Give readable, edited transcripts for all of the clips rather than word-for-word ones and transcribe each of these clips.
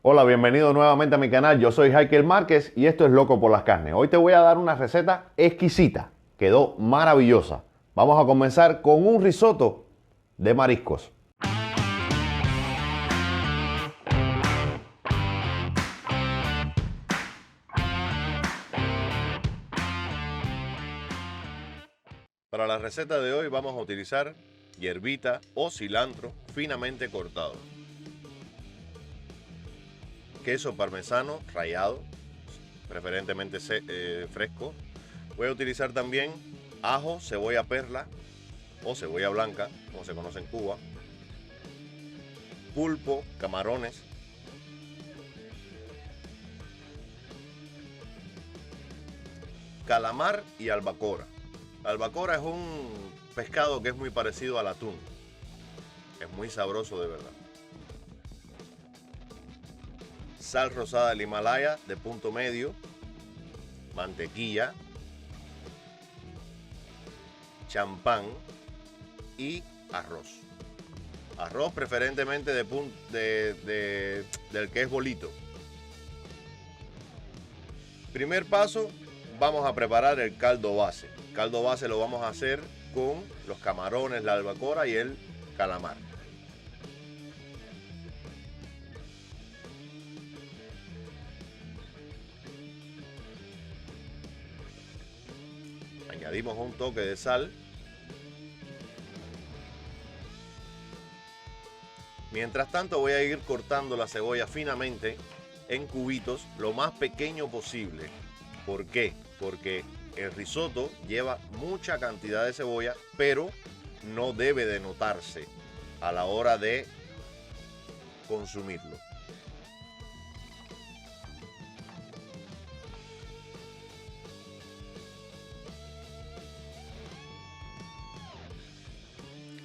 Hola, bienvenido nuevamente a mi canal. Yo soy Heikel Márquez y esto es Loco por las Carnes. Hoy te voy a dar una receta exquisita. Quedó maravillosa. Vamos a comenzar con un risotto de mariscos. Para la receta de hoy vamos a utilizar hierbita o cilantro finamente cortado, queso parmesano rallado, preferentemente fresco. Voy a utilizar también ajo, cebolla perla o cebolla blanca, como se conoce en Cuba, pulpo, camarones, calamar y albacora. La albacora es un pescado que es muy parecido al atún. Es muy sabroso de verdad. Sal rosada del Himalaya de punto medio, mantequilla, champán y arroz. Arroz preferentemente del que es bolito. Primer paso, vamos a preparar el caldo base. El caldo base lo vamos a hacer con los camarones, la albacora y el calamar. Añadimos un toque de sal. Mientras tanto voy a ir cortando la cebolla finamente en cubitos lo más pequeño posible. ¿Por qué? Porque el risotto lleva mucha cantidad de cebolla, pero no debe de notarse a la hora de consumirlo.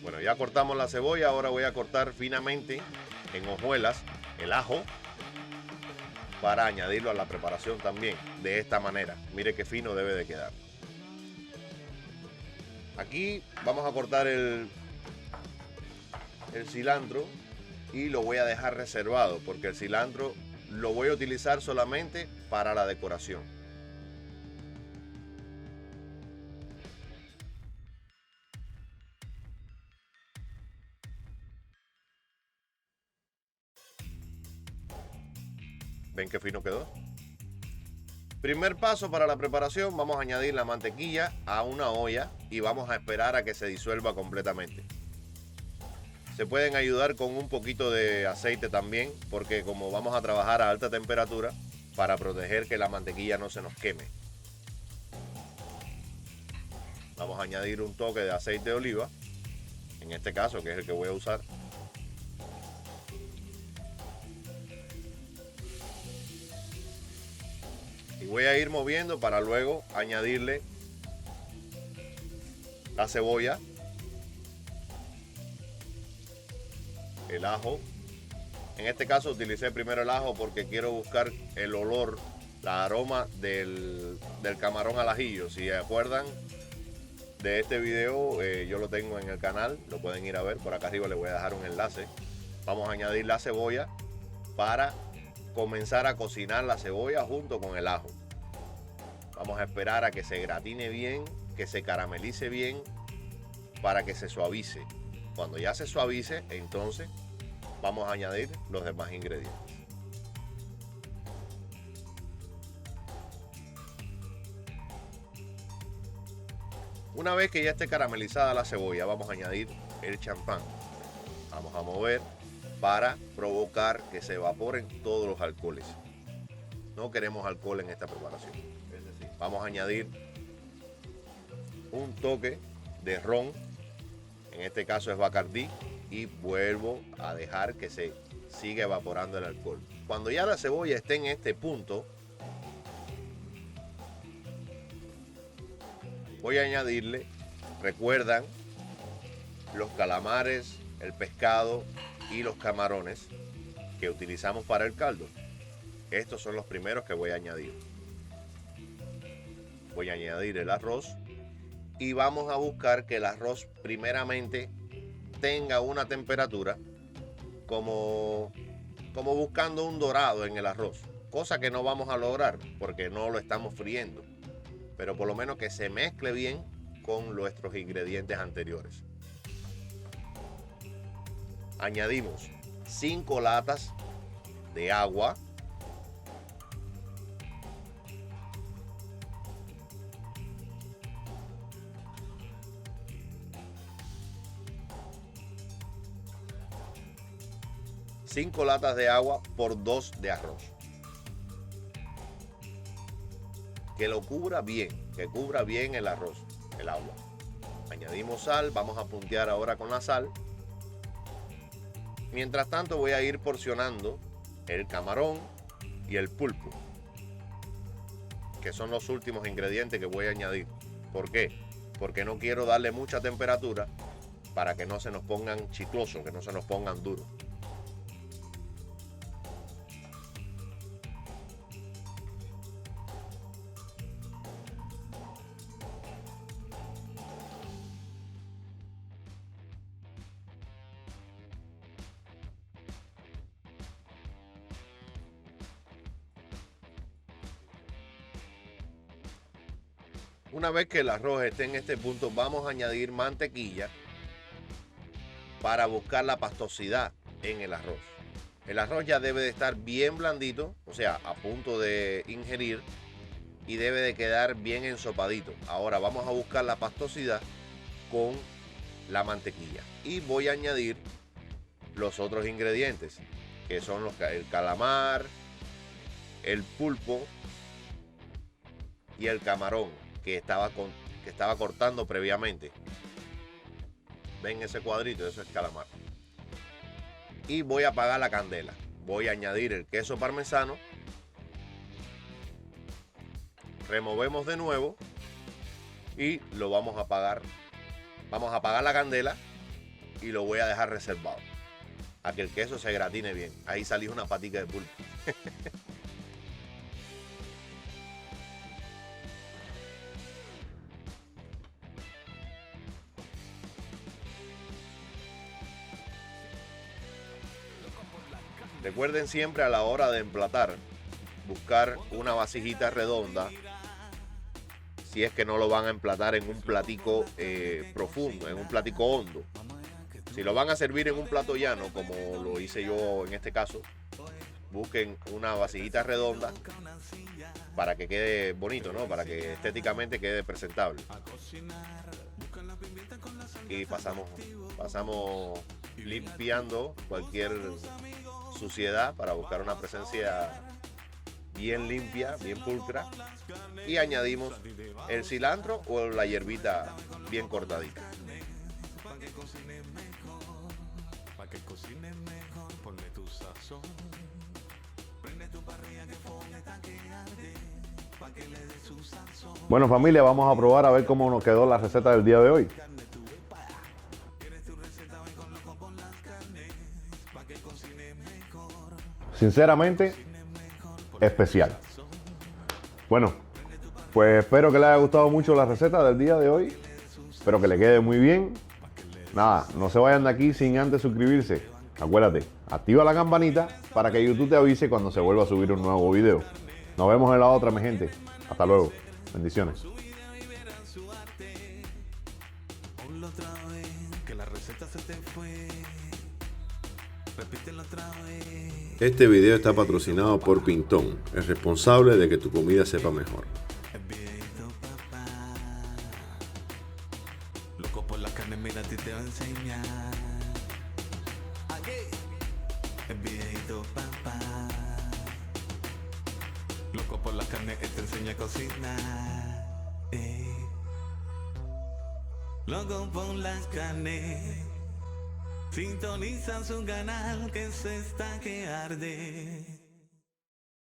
Bueno, ya cortamos la cebolla, ahora voy a cortar finamente en hojuelas el ajo para añadirlo a la preparación también, de esta manera. Mire qué fino debe de quedar. Aquí vamos a cortar el cilantro y lo voy a dejar reservado porque el cilantro lo voy a utilizar solamente para la decoración. ¿Ven qué fino quedó? Primer paso para la preparación, vamos a añadir la mantequilla a una olla y vamos a esperar a que se disuelva completamente. Se pueden ayudar con un poquito de aceite también, porque como vamos a trabajar a alta temperatura, para proteger que la mantequilla no se nos queme. Vamos a añadir un toque de aceite de oliva, en este caso que es el que voy a usar. Y voy a ir moviendo para luego añadirle la cebolla, el ajo. En este caso utilicé primero el ajo porque quiero buscar el olor, la aroma del camarón al ajillo. Si se acuerdan de este video, yo lo tengo en el canal, lo pueden ir a ver. Por acá arriba les voy a dejar un enlace. Vamos a añadir la cebolla para comenzar a cocinar la cebolla junto con el ajo. Vamos a esperar a que se gratine bien, que se caramelice bien, para que se suavice. Cuando ya se suavice, entonces vamos a añadir los demás ingredientes. Una vez que ya esté caramelizada la cebolla, vamos a añadir el champán. Vamos a mover para provocar que se evaporen todos los alcoholes. No queremos alcohol en esta preparación. Es decir, vamos a añadir un toque de ron, en este caso es Bacardí, y vuelvo a dejar que se siga evaporando el alcohol. Cuando ya la cebolla esté en este punto, voy a añadirle, recuerdan, los calamares, el pescado y los camarones que utilizamos para el caldo. Estos son los primeros que voy a añadir. Voy a añadir el arroz y vamos a buscar que el arroz primeramente tenga una temperatura como como buscando un dorado en el arroz, cosa que no vamos a lograr porque no lo estamos friendo, pero por lo menos que se mezcle bien con nuestros ingredientes anteriores. Añadimos 5 latas de agua, cinco latas de agua por 2 de arroz. Que lo cubra bien, que cubra bien el arroz, el agua. Añadimos sal, vamos a puntear ahora con la sal. Mientras tanto voy a ir porcionando el camarón y el pulpo, que son los últimos ingredientes que voy a añadir. ¿Por qué? Porque no quiero darle mucha temperatura para que no se nos pongan chiclosos, que no se nos pongan duros. Una vez que el arroz esté en este punto, vamos a añadir mantequilla para buscar la pastosidad en el arroz. El arroz ya debe de estar bien blandito, o sea, a punto de ingerir, y debe de quedar bien ensopadito. Ahora vamos a buscar la pastosidad con la mantequilla. Y voy a añadir los otros ingredientes, que son el calamar, el pulpo y el camarón que estaba cortando previamente. Ven ese cuadrito, eso es calamar. Y voy a apagar la candela. Voy a añadir el queso parmesano. Removemos de nuevo y lo vamos a apagar. Vamos a apagar la candela y lo voy a dejar reservado a que el queso se gratine bien. Ahí salió una patica de pulpo. Recuerden siempre a la hora de emplatar, buscar una vasijita redonda, si es que no lo van a emplatar en un platico profundo, en un platico hondo. Si lo van a servir en un plato llano, como lo hice yo en este caso, busquen una vasijita redonda para que quede bonito, ¿no? Para que estéticamente quede presentable. Y pasamos limpiando cualquier suciedad para buscar una presencia bien limpia, bien pulcra, y añadimos el cilantro o la hierbita bien cortadita. Bueno, familia, vamos a probar a ver cómo nos quedó la receta del día de hoy. Sinceramente, especial. Bueno, pues espero que les haya gustado mucho la receta del día de hoy. Espero que le quede muy bien. Nada, no se vayan de aquí sin antes suscribirse. Acuérdate, activa la campanita para que YouTube te avise cuando se vuelva a subir un nuevo video. Nos vemos en la otra, mi gente. Hasta luego. Bendiciones. Este video está patrocinado por Pintón, el responsable de que tu comida sepa mejor. Loco por la carne, mira, a ti te va a enseñar. El videito, papá. Loco por la carne, él te enseña a cocinar. Loco por las carnes. Sintonizan su canal que se está que arde.